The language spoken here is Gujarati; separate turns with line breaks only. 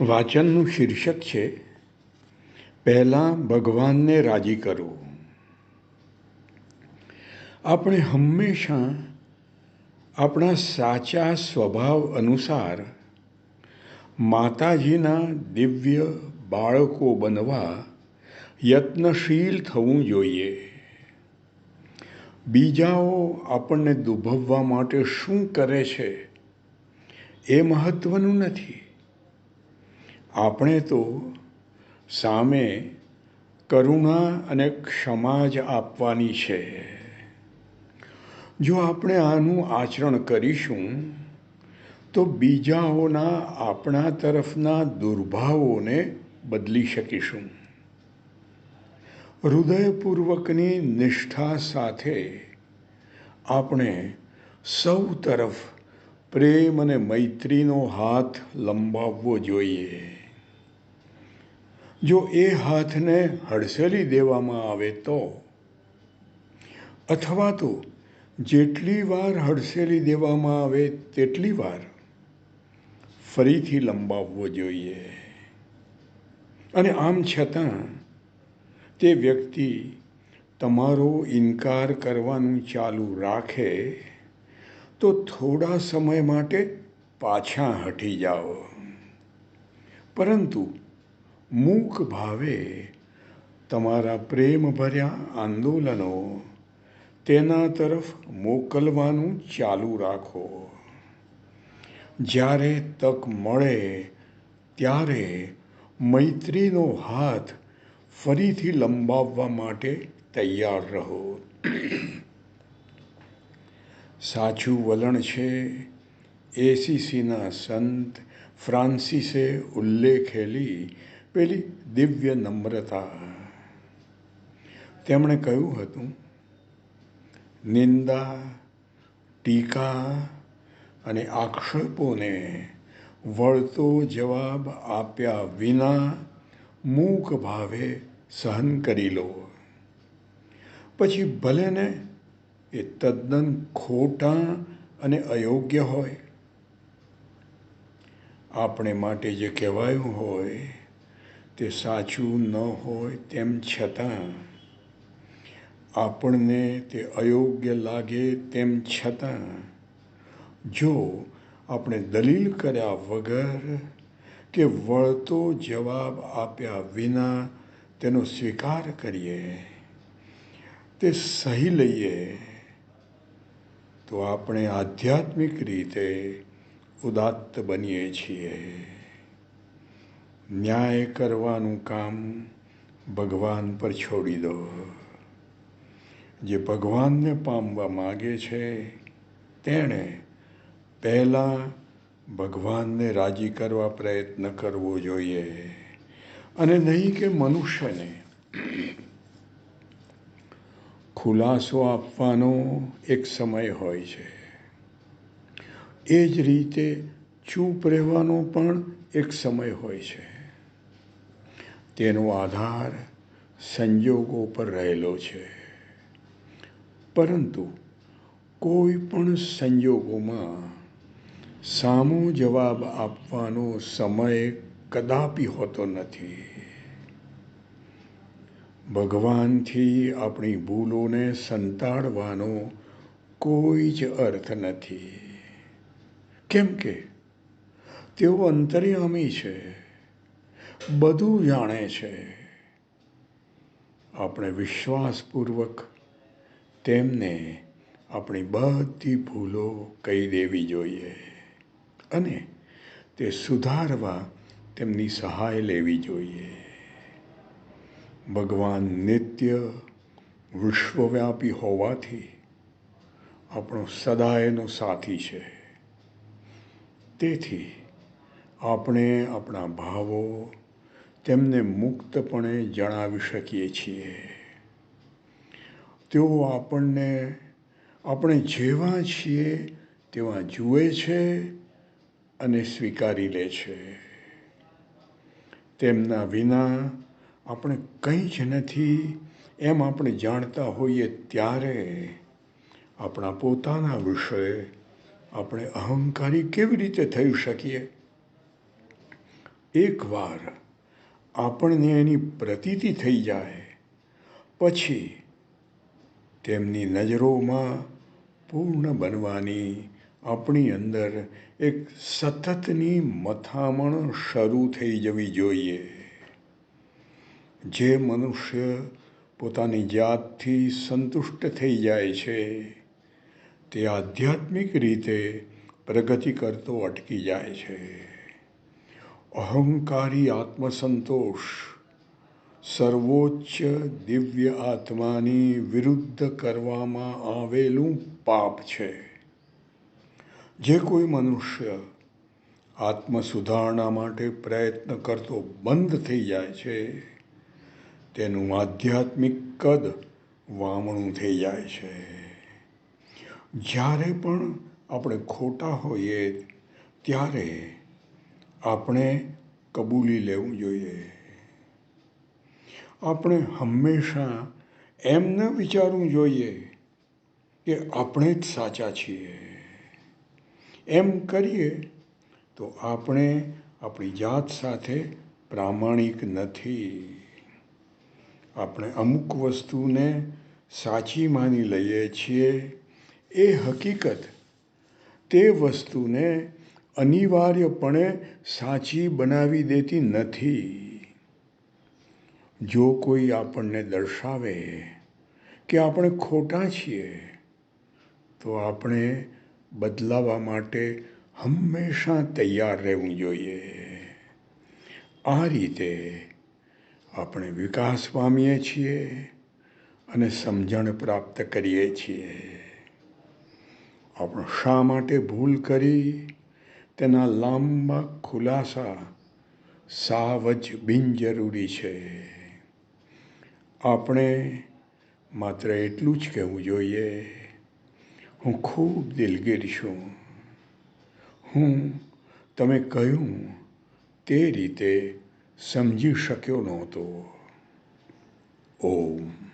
વાચનનું શીર્ષક છે પહેલાં ભગવાનને રાજી કરવું. આપણે હંમેશા આપણા સાચા સ્વભાવ અનુસાર માતાજીના દિવ્ય બાળકો બનવા યત્નશીલ થવું જોઈએ. બીજાઓ આપણને દુભવવા માટે શું કરે છે એ મહત્વનું નથી. આપણે તો સામે કરુણા અને ક્ષમા જ આપવાની છે. જો આપણે આનું આચરણ કરીશું તો બીજાઓના આપણા તરફના દુર્ભાવોને બદલી શકીશું. હૃદયપૂર્વકની નિષ્ઠા સાથે આપણે સૌ તરફ પ્રેમ અને મૈત્રીનો હાથ લંબાવવો જોઈએ. જો એ હાથને હડસેલી દેવામાં આવે તો, અથવા તો જેટલી વાર હડસેલી દેવામાં આવે તેટલી વાર ફરીથી લંબાવવો જોઈએ. અને આમ છતાં તે વ્યક્તિ તમારો ઇનકાર કરવાનું ચાલુ રાખે તો થોડા સમય માટે પાછા હટી જાઓ. પરંતુ મૂક ભાવે તમારા પ્રેમભર્યા આંદોલનો તેના તરફ મોકલવાનું ચાલુ રાખો. જ્યારે તક મળે ત્યારે મૈત્રીનો હાથ ફરીથી લંબાવવા માટે તૈયાર રહો. સાચું વલણ છે એસીસીના સંત ફ્રાન્સિસે ઉલ્લેખેલી પેલી દિવ્ય નમ્રતા. તેમણે કહ્યું હતું, નિંદા, ટીકા અને આક્ષેપોને વળતો જવાબ આપ્યા વિના મૂક ભાવે સહન કરી લો. પછી ભલેને એ તદ્દન ખોટા અને અયોગ્ય હોય. આપણે માટે જે કહેવાયું હોય તે સાચું ન હોય તેમ છતાં, આપણને તે અયોગ્ય લાગે તેમ છતાં જો આપણે દલીલ કર્યા વગર કે વળતો જવાબ આપ્યા વિના તેનો સ્વીકાર કરીએ, તે સહી લઈએ, તો આપણે આધ્યાત્મિક રીતે ઉદાત્ત બનીએ છીએ. ન્યાય કરવાનું કામ ભગવાન પર છોડી દો. જે ભગવાનને પામવા માગે છે તેણે પહેલાં ભગવાનને રાજી કરવા પ્રયત્ન કરવો જોઈએ અને નહીં કે મનુષ્યને. ખુલાસો આપવાનો એક સમય હોય છે. એ જ રીતે ચૂપ રહેવાનો પણ એક સમય હોય છે. તેનો આધાર સંજોગો પર રહેલો છે. પરંતુ કોઈ પણ સંજોગોમાં સામો જવાબ આપવાનો સમય કદાપી હોતો નથી. ભગવાનથી આપણી ભૂલોને સંતાડવાનો કોઈ જ અર્થ નથી. કેમ કે તેઓ અંતર્યામી છે, બધું જાણે છે. આપણે વિશ્વાસપૂર્વક તેમને આપણી બધી ભૂલો કહી દેવી જોઈએ અને તે સુધારવા તેમની સહાય લેવી જોઈએ. ભગવાન નિત્ય વિશ્વવ્યાપી હોવાથી આપણો સદાયનો સાથી છે. તેથી આપણે આપણા ભાવો તેમને મુક્તપણે જણાવી શકીએ છીએ. તેઓ આપણને આપણે જેવા છીએ તેવા જુએ છે અને સ્વીકારી લે છે. તેમના વિના આપણે કંઈ જ નથી એમ આપણે જાણતા હોઈએ ત્યારે આપણા પોતાના વિશે આપણે અહંકારી કેવી રીતે થઈ શકીએ? એકવાર આપણને એની પ્રતીતિ થઈ જાય પછી તેમની નજરોમાં પૂર્ણ બનવાની આપણી અંદર એક સતતની મથામણ શરૂ થઈ જવી જોઈએ. જે મનુષ્ય પોતાની જાતથી સંતુષ્ટ થઈ જાય છે તે આધ્યાત્મિક રીતે પ્રગતિ કરતો અટકી જાય છે. અહંકારી આત્મસંતોષ સર્વોચ્ચ દિવ્ય આત્માની વિરુદ્ધ કરવામાં આવેલું પાપ છે. જે કોઈ મનુષ્ય આત્મસુધારણા માટે પ્રયત્ન કરતો બંધ થઈ જાય છે તેનું આધ્યાત્મિક કદ વામણું થઈ જાય છે. જ્યારે પણ આપણે ખોટા હોઈએ ત્યારે આપણે કબૂલી લેવું જોઈએ. આપણે હંમેશા એમ ન વિચારવું જોઈએ કે આપણે જ સાચા છીએ. એમ કરીએ તો આપણે આપણી જાત સાથે પ્રામાણિક નથી. આપણે અમુક વસ્તુને સાચી માની લઈએ છીએ એ હકીકત તે વસ્તુને અનિવાર્યપણે સાચી બનાવી દેતી નથી. જો કોઈ આપણને દર્શાવે કે આપણે ખોટા છીએ તો આપણે બદલાવા માટે હંમેશા તૈયાર રહેવું જોઈએ. આ રીતે આપણે વિકાસ પામીએ છીએ અને સમજણ પ્રાપ્ત કરીએ છીએ. આપણે શા માટે ભૂલ કરી તેના લાંબા ખુલાસા સાવ જ બિનજરૂરી છે. આપણે માત્ર એટલું જ કહેવું જોઈએ, હું ખૂબ દિલગીર છું. હું તમે કહ્યું તે રીતે સમજી શક્યો નહોતો. ઓમ.